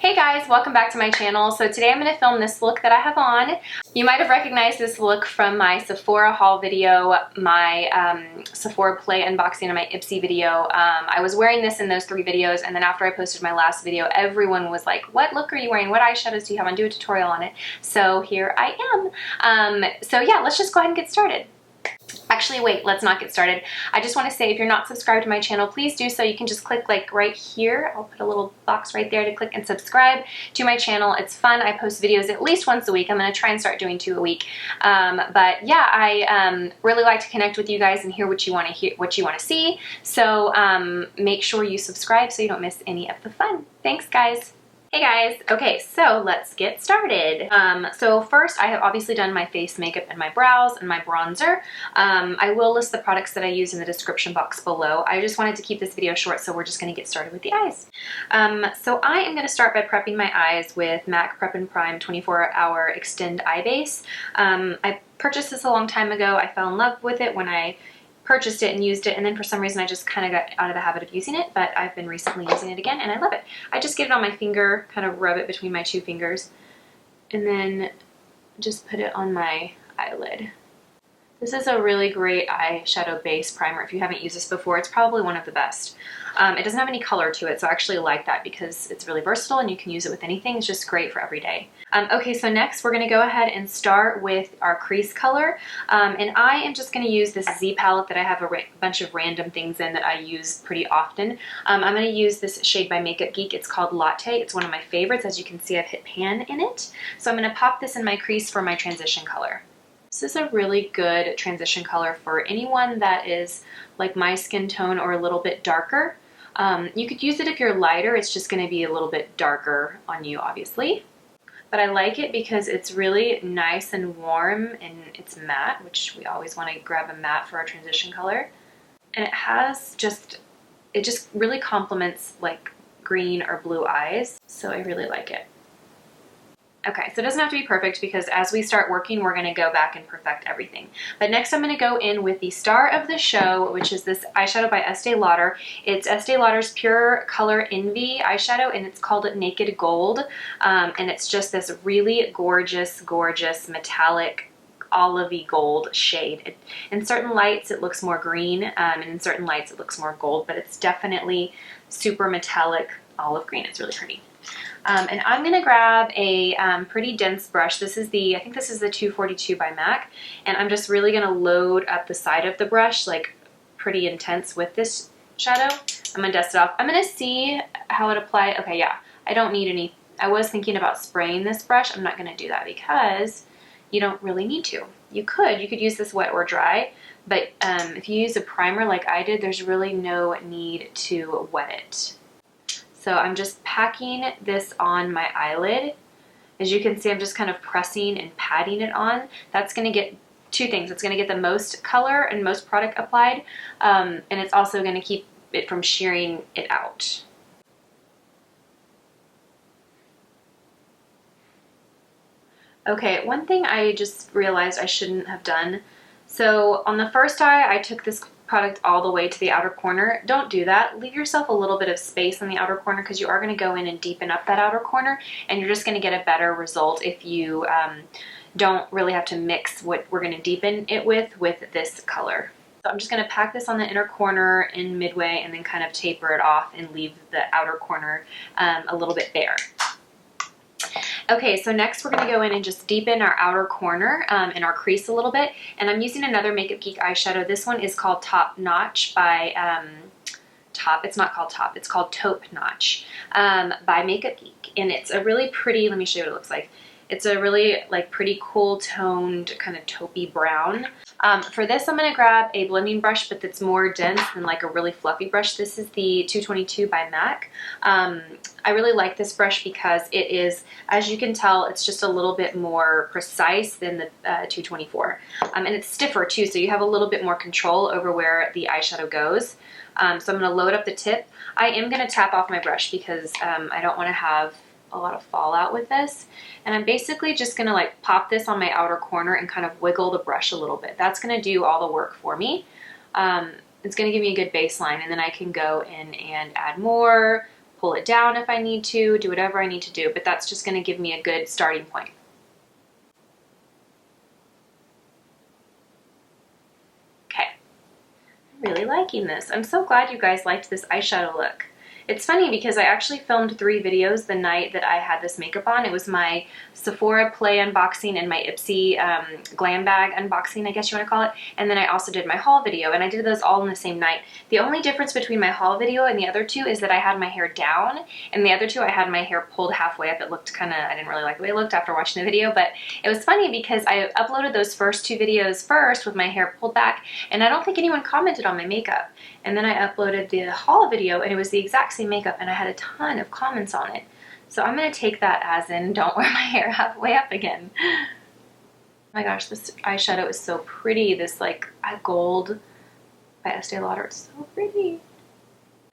Hey guys, welcome back to my channel. So today I'm going to film this look that I have on. You might have recognized this look from my Sephora haul video, my Sephora Play unboxing, and my Ipsy video. I was wearing this in those 3 videos, and then after I posted my last video, everyone was like, what look are you wearing? What eyeshadows do you have on? Do a tutorial on it. So here I am. So yeah, let's just go ahead and get started. Actually, wait, let's not get started. I just want to say if you're not subscribed to my channel, please do so. You can just click like right here. I'll put a little box right there to click and subscribe to my channel. It's fun. I post videos at least once a week. I'm going to try and start doing 2 a week. But yeah, I really like to connect with you guys and hear what you want to hear, what you want to see. So make sure you subscribe so you don't miss any of the fun. Thanks, guys. Hey guys, okay, so let's get started. So first I have obviously done my face makeup and my brows and my bronzer. I will list the products that I use in the description box below. I just wanted to keep this video short, so we're just gonna get started with the eyes. So I am gonna start by prepping my eyes with MAC Prep and Prime 24-Hour Extend Eye Base. I purchased this a long time ago. I fell in love with it when I purchased it and used it, and then for some reason I just kind of got out of the habit of using it, but I've been recently using it again and I love it. I just get it on my finger, kind of rub it between my 2 fingers, and then just put it on my eyelid. This is a really great eyeshadow base primer. If you haven't used this before, it's probably one of the best. It doesn't have any color to it, so I actually like that because it's really versatile and you can use it with anything. It's just great for every day. Okay, so next we're going to go ahead and start with our crease color. And I am just going to use this Z palette that I have a bunch of random things in that I use pretty often. I'm going to use this shade by Makeup Geek. It's called Latte. It's one of my favorites. As you can see, I've hit pan in it. So I'm going to pop this in my crease for my transition color. This is a really good transition color for anyone that is like my skin tone or a little bit darker. You could use it if you're lighter. It's just going to be a little bit darker on you, obviously. But I like it because it's really nice and warm and it's matte, which we always want to grab a matte for our transition color. And it has it just really complements like green or blue eyes. So I really like it. Okay, so it doesn't have to be perfect because as we start working, we're going to go back and perfect everything. But next I'm going to go in with the star of the show, which is this eyeshadow by Estee Lauder. It's Estee Lauder's Pure Color Envy eyeshadow, and it's called Naked Gold. And it's just this really gorgeous, gorgeous metallic olivey gold shade. In certain lights it looks more green, and in certain lights it looks more gold, but it's definitely super metallic olive green. It's really pretty. And I'm going to grab a pretty dense brush. This is I think this is the 242 by MAC, and I'm just really going to load up the side of the brush like pretty intense with this shadow. I'm going to dust it off. I'm going to see how it applies. Okay, yeah, I don't need any. I was thinking about spraying this brush. I'm not going to do that because you don't really need to. You could use this wet or dry, but if you use a primer like I did, there's really no need to wet it. So I'm just packing this on my eyelid. As you can see, I'm just kind of pressing and patting it on. That's going to get 2 things. It's going to get the most color and most product applied, and it's also going to keep it from shearing it out. Okay, one thing I just realized I shouldn't have done. So on the first eye, I took this product all the way to the outer corner. Don't do that. Leave yourself a little bit of space on the outer corner because you are going to go in and deepen up that outer corner, and you're just going to get a better result if you don't really have to mix what we're going to deepen it with this color. So I'm just going to pack this on the inner corner in midway and then kind of taper it off and leave the outer corner a little bit bare. Okay, so next we're going to go in and just deepen our outer corner in our crease a little bit. And I'm using another Makeup Geek eyeshadow. This one is called Top Notch by Taupe. It's not called Taupe. It's called Taupe Notch by Makeup Geek. And it's a really pretty, let me show you what it looks like. It's a really like pretty cool toned kind of taupey brown. For this I'm going to grab a blending brush, but that's more dense than like a really fluffy brush. This is the 222 by MAC. I really like this brush because it is, as you can tell, it's just a little bit more precise than the 224. And it's stiffer too, so you have a little bit more control over where the eyeshadow goes. So I'm going to load up the tip. I am going to tap off my brush because I don't want to have a lot of fallout with this, and I'm basically just gonna like pop this on my outer corner and kind of wiggle the brush a little bit. That's gonna do all the work for me. It's gonna give me a good baseline, and then I can go in and add more, pull it down if I need to, do whatever I need to do, but that's just gonna give me a good starting point. Okay, I'm really liking this. I'm so glad you guys liked this eyeshadow look. It's funny because I actually filmed 3 videos the night that I had this makeup on. It was my Sephora Play unboxing and my Ipsy glam bag unboxing, I guess you want to call it. And then I also did my haul video, and I did those all in the same night. The only difference between my haul video and the other 2 is that I had my hair down, and the other 2 I had my hair pulled halfway up. It looked kind of, I didn't really like the way it looked after watching the video, but it was funny because I uploaded those first 2 videos first with my hair pulled back, and I don't think anyone commented on my makeup. And then I uploaded the haul video, and it was the exact same makeup, and I had a ton of comments on it. So I'm going to take that as in don't wear my hair halfway up again. Oh my gosh, this eyeshadow is so pretty. This like gold by Estee Lauder. It's so pretty.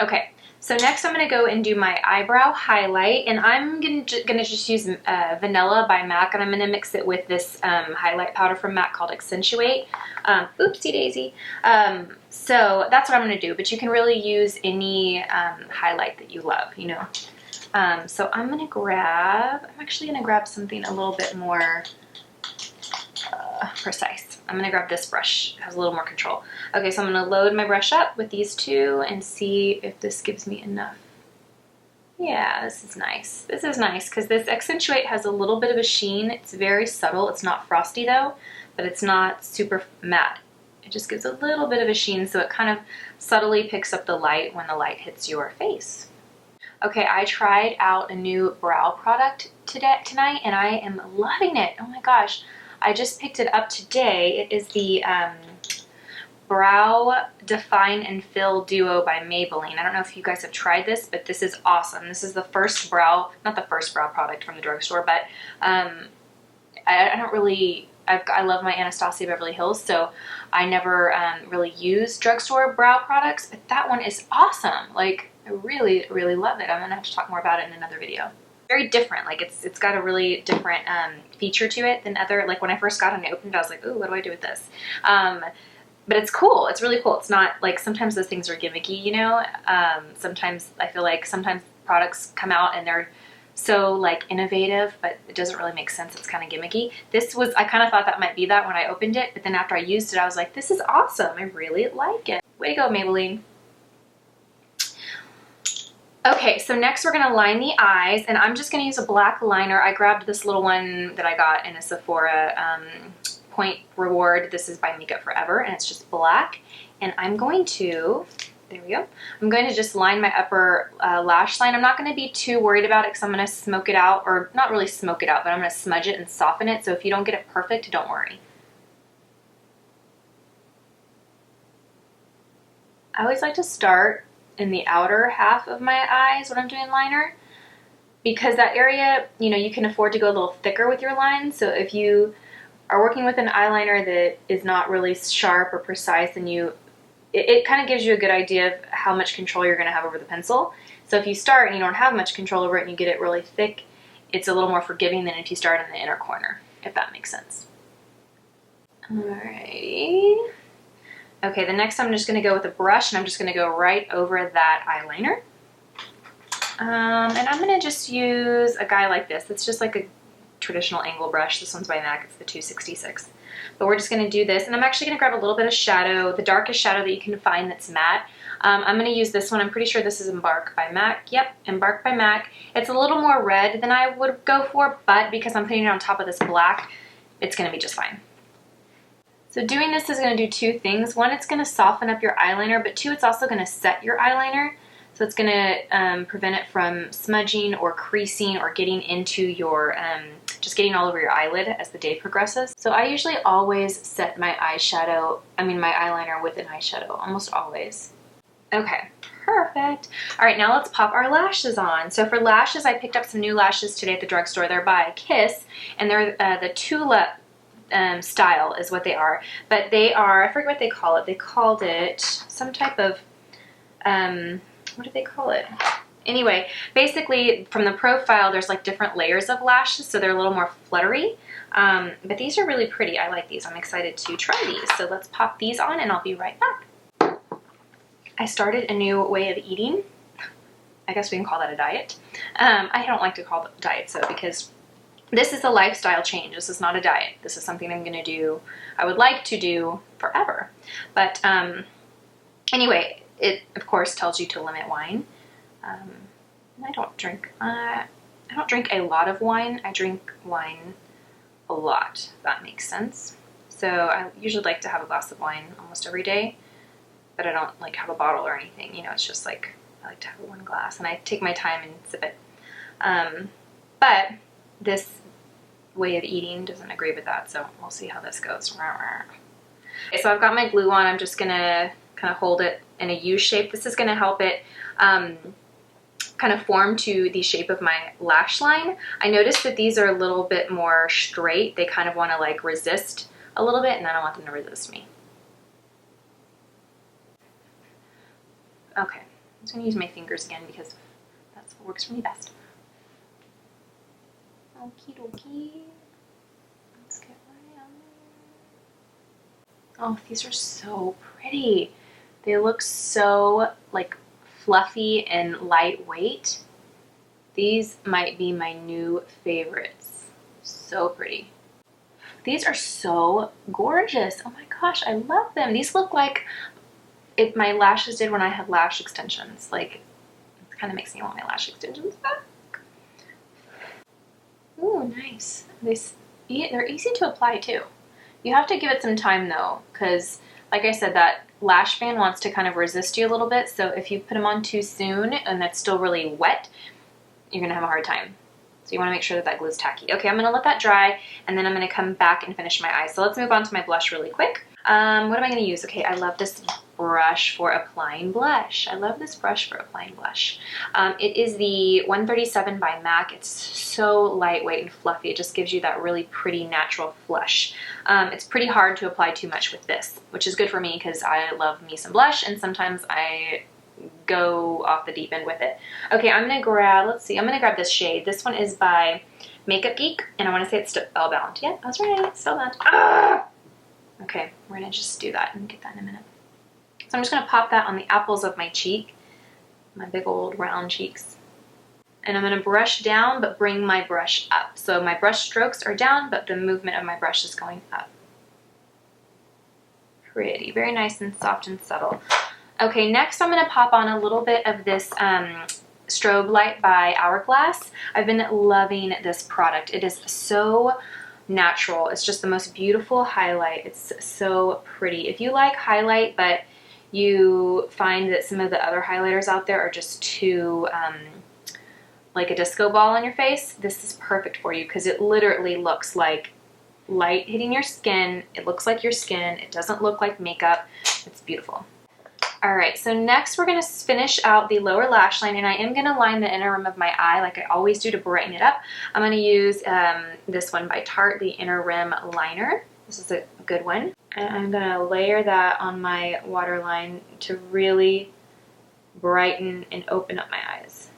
Okay, so next I'm going to go and do my eyebrow highlight, and I'm going to just use Vanilla by MAC, and I'm going to mix it with this highlight powder from MAC called Accentuate. Oopsie daisy. So that's what I'm going to do, but you can really use any highlight that you love, you know. So I'm actually going to grab something a little bit more precise. I'm going to grab this brush. It has a little more control. Okay, so I'm going to load my brush up with these 2 and see if this gives me enough. Yeah, this is nice. This is nice because this Accentuate has a little bit of a sheen. It's very subtle. It's not frosty though, but it's not super matte. It just gives a little bit of a sheen, so it kind of subtly picks up the light when the light hits your face. Okay, I tried out a new brow product tonight, and I am loving it. Oh my gosh. I just picked it up today. It is the Brow Define and Fill Duo by Maybelline. I don't know if you guys have tried this, but this is awesome. This is the first brow, not the first brow product from the drugstore, but I don't really, I love my Anastasia Beverly Hills, so I never really use drugstore brow products, but that one is awesome. Like, I really, really love it. I'm gonna have to talk more about it in another video. Very different, like it's got a really different feature to it than other, like when I first got it and I opened it, I was like, ooh, what do I do with this? But it's cool, it's really cool. It's not like, sometimes those things are gimmicky, you know? Sometimes I feel like sometimes products come out and they're so like innovative, but it doesn't really make sense. It's kind of gimmicky. This was, I kind of thought that might be that when I opened it, but then after I used it, I was like, this is awesome. I really like it. Way to go, Maybelline. Okay, so next we're gonna line the eyes, and I'm just gonna use a black liner. I grabbed this little one that I got in a Sephora Point Reward. This is by Makeup Forever, and it's just black. And I'm going to, there we go. I'm going to just line my upper lash line. I'm not gonna be too worried about it because I'm gonna smoke it out, or not really smoke it out, but I'm gonna smudge it and soften it. So if you don't get it perfect, don't worry. I always like to start in the outer half of my eyes when I'm doing liner, because that area, you know, you can afford to go a little thicker with your lines. So if you are working with an eyeliner that is not really sharp or precise, then it kind of gives you a good idea of how much control you're going to have over the pencil. So if you start and you don't have much control over it and you get it really thick, it's a little more forgiving than if you start in the inner corner, if that makes sense. Alrighty. Okay, the next I'm just going to go with a brush, and I'm just going to go right over that eyeliner. And I'm going to just use a guy like this. It's just like a traditional angle brush. This one's by MAC. It's the 266. But we're just going to do this, and I'm actually going to grab a little bit of shadow, the darkest shadow that you can find that's matte. I'm going to use this one. I'm pretty sure this is Embark by MAC. Yep, Embark by MAC. It's a little more red than I would go for, but because I'm putting it on top of this black, it's going to be just fine. So doing this is going to do 2 things. One, it's going to soften up your eyeliner, but 2, it's also going to set your eyeliner. So it's going to prevent it from smudging or creasing or getting into your, just getting all over your eyelid as the day progresses. So I usually always set my eyeshadow, my eyeliner with an eyeshadow, almost always. Okay, perfect. All right, now let's pop our lashes on. So for lashes, I picked up some new lashes today at the drugstore. They're by Kiss, and they're the Tulip style is what they are, but they are, I forget what they call it. They called it some type of, what do they call it? Anyway, basically from the profile, there's like different layers of lashes, so they're a little more fluttery, but these are really pretty. I like these. I'm excited to try these. So let's pop these on and I'll be right back. I started a new way of eating. I guess we can call that a diet. I don't like to call it diet so because this is a lifestyle change. This is not a diet. This is something I'm going to do, I would like to do forever. But anyway, it of course tells you to limit wine. I don't drink a lot of wine. I drink wine a lot, if that makes sense. So I usually like to have a glass of wine almost every day, but I don't like have a bottle or anything. You know, it's just like I like to have one glass and I take my time and sip it. But this way of eating doesn't agree with that, so we'll see how this goes. Okay, so I've got my glue on. I'm just gonna kind of hold it in a U shape. This is gonna help it kind of form to the shape of my lash line. I noticed that these are a little bit more straight. They kind of want to like resist a little bit, and I don't want them to resist me. Okay, I'm just gonna use my fingers again because that's what works for me best. Okie dokie. Let's get right on there. Oh, these are so pretty. They look so like fluffy and lightweight. These might be my new favorites. So pretty. These are so gorgeous. Oh my gosh, I love them. These look like if my lashes did when I had lash extensions. Like, it kind of makes me want my lash extensions back. Ooh, nice. They're easy to apply too. You have to give it some time though, because like I said, that lash band wants to kind of resist you a little bit. So if you put them on too soon and that's still really wet, you're gonna have a hard time. So you wanna make sure that that glue is tacky. Okay, I'm gonna let that dry and then I'm gonna come back and finish my eyes. So let's move on to my blush really quick. What am I gonna use? Okay, I love this brush for applying blush. I love this brush for applying blush. It is the 137 by MAC. It's so lightweight and fluffy. It just gives you that really pretty natural flush. It's pretty hard to apply too much with this, which is good for me because I love me some blush and sometimes I go off the deep end with it. Okay, I'm gonna grab, let's see, I'm gonna grab this shade. This one is by Makeup Geek and I wanna say it's Spellbound. Yeah, I was right, Spellbound. Ah! Okay, we're gonna just do that and get that in a minute. So I'm just gonna pop that on the apples of my cheek, my big old round cheeks. And I'm gonna brush down, but bring my brush up. So my brush strokes are down, but the movement of my brush is going up. Pretty, very nice and soft and subtle. Okay, next I'm gonna pop on a little bit of this strobe light by Hourglass. I've been loving this product. It is so natural. It's just the most beautiful highlight. It's so pretty. If you like highlight, but you find that some of the other highlighters out there are just too like a disco ball on your face, this is perfect for you because it literally looks like light hitting your skin. It looks like your skin. It doesn't look like makeup. It's beautiful. All right, so next we're gonna finish out the lower lash line and I am gonna line the inner rim of my eye like I always do to brighten it up. I'm gonna use this one by Tarte, the Inner Rim Liner. This is a good one. And I'm gonna layer that on my waterline to really brighten and open up my eyes.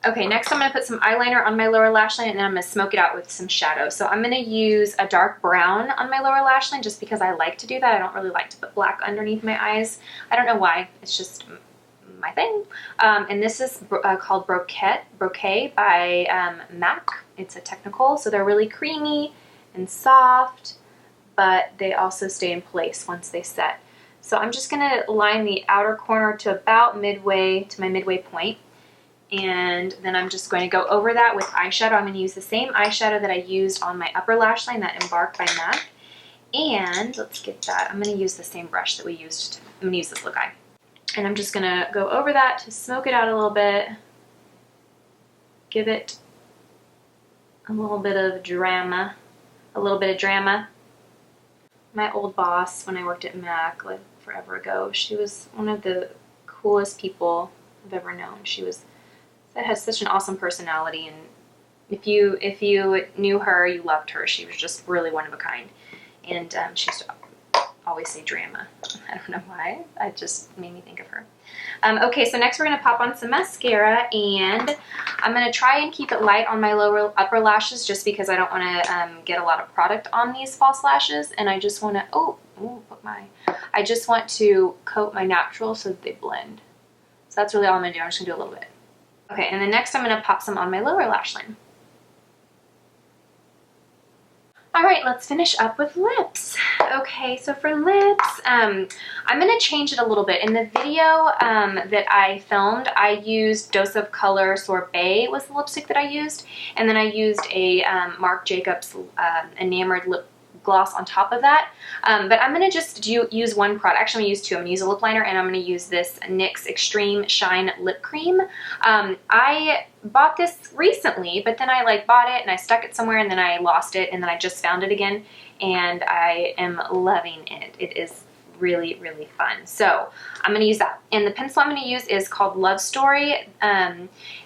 Okay, next I'm gonna put some eyeliner on my lower lash line and then I'm gonna smoke it out with some shadow. So I'm gonna use a dark brown on my lower lash line just because I like to do that. I don't really like to put black underneath my eyes. I don't know why, it's just my thing. And this is called Bouquet by MAC. It's a technical, so they're really creamy and soft, but they also stay in place once they set. So I'm just gonna line the outer corner to about midway, to my midway point. And then I'm just going to go over that with eyeshadow. I'm going to use the same eyeshadow that I used on my upper lash line, that Embark by MAC. And let's get that. I'm going to use the same brush that we used. I'm going to use this Look Eye. And I'm just going to go over that to smoke it out a little bit. Give it a little bit of drama. My old boss, when I worked at MAC, like forever ago, she was one of the coolest people I've ever known. That has such an awesome personality, and if you knew her, you loved her. She was just really one of a kind, and she used to always say drama. I don't know why. It just made me think of her. Okay, so next we're gonna pop on some mascara, and I'm gonna try and keep it light on my upper lashes, just because I don't want to get a lot of product on these false lashes, and I just want to I just want to coat my natural so that they blend. So that's really all I'm gonna do. I'm just gonna do a little bit. Okay, and then next I'm gonna pop some on my lower lash line. All right, let's finish up with lips. Okay, so for lips, I'm gonna change it a little bit. In the video that I filmed, I used Dose of Color Sorbet was the lipstick that I used. And then I used a Marc Jacobs Enamored lip gloss on top of that. But I'm gonna just use one product. Actually, I'm gonna use two. I'm gonna use a lip liner and I'm gonna use this NYX Extreme Shine Lip Cream. I bought this recently, but then I like bought it and I stuck it somewhere and then I lost it and then I just found it again and I am loving it. It is really, really fun. So I'm going to use that. And the pencil I'm going to use is called Love Story.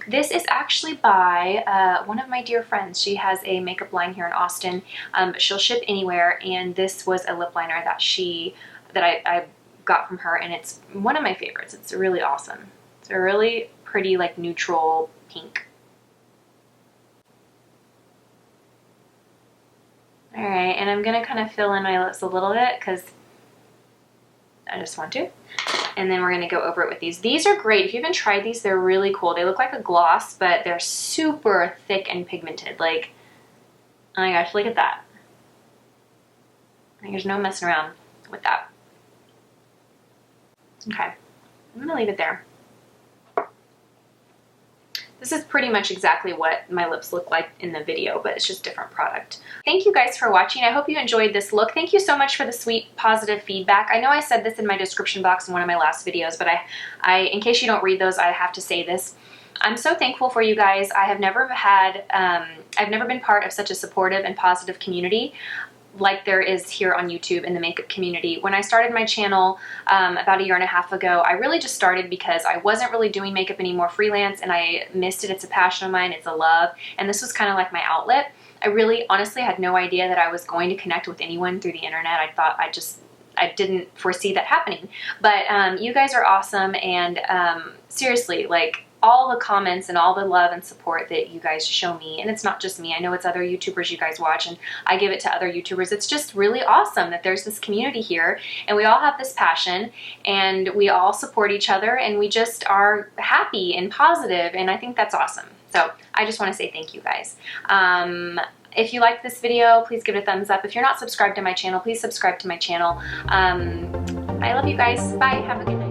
This is actually by one of my dear friends. She has a makeup line here in Austin, but she'll ship anywhere. And this was a lip liner that I got from her, and it's one of my favorites. It's really awesome. It's a really pretty, like, neutral pink. All right, and I'm going to kind of fill in my lips a little bit because I just want to. And then we're going to go over it with these. These are great. If you haven't tried these, they're really cool. They look like a gloss, but they're super thick and pigmented. Like, oh my gosh, look at that. There's no messing around with that. Okay, I'm going to leave it there. This is pretty much exactly what my lips look like in the video, but it's just different product. Thank you guys for watching. I hope you enjoyed this look. Thank you so much for the sweet, positive feedback. I know I said this in my description box in one of my last videos, but in case you don't read those, I have to say this. I'm so thankful for you guys. I have never had, I've never been part of such a supportive and positive community like there is here on YouTube in the makeup community. When I started my channel about 1.5 years ago, I really just started because I wasn't really doing makeup anymore freelance and I missed it. It's a passion of mine. It's a love. And this was kind of like my outlet. I really honestly had no idea that I was going to connect with anyone through the internet. I didn't foresee that happening. But you guys are awesome, and seriously, like, all the comments and all the love and support that you guys show me, and it's not just me, I know it's other YouTubers you guys watch, and I give it to other YouTubers. It's just really awesome that there's this community here, and we all have this passion, and we all support each other, and we just are happy and positive, and I think that's awesome. So I just want to say thank you guys. If you liked this video, please give it a thumbs up. If you're not subscribed to my channel, please subscribe to my channel. I love you guys. Bye. Have a good night.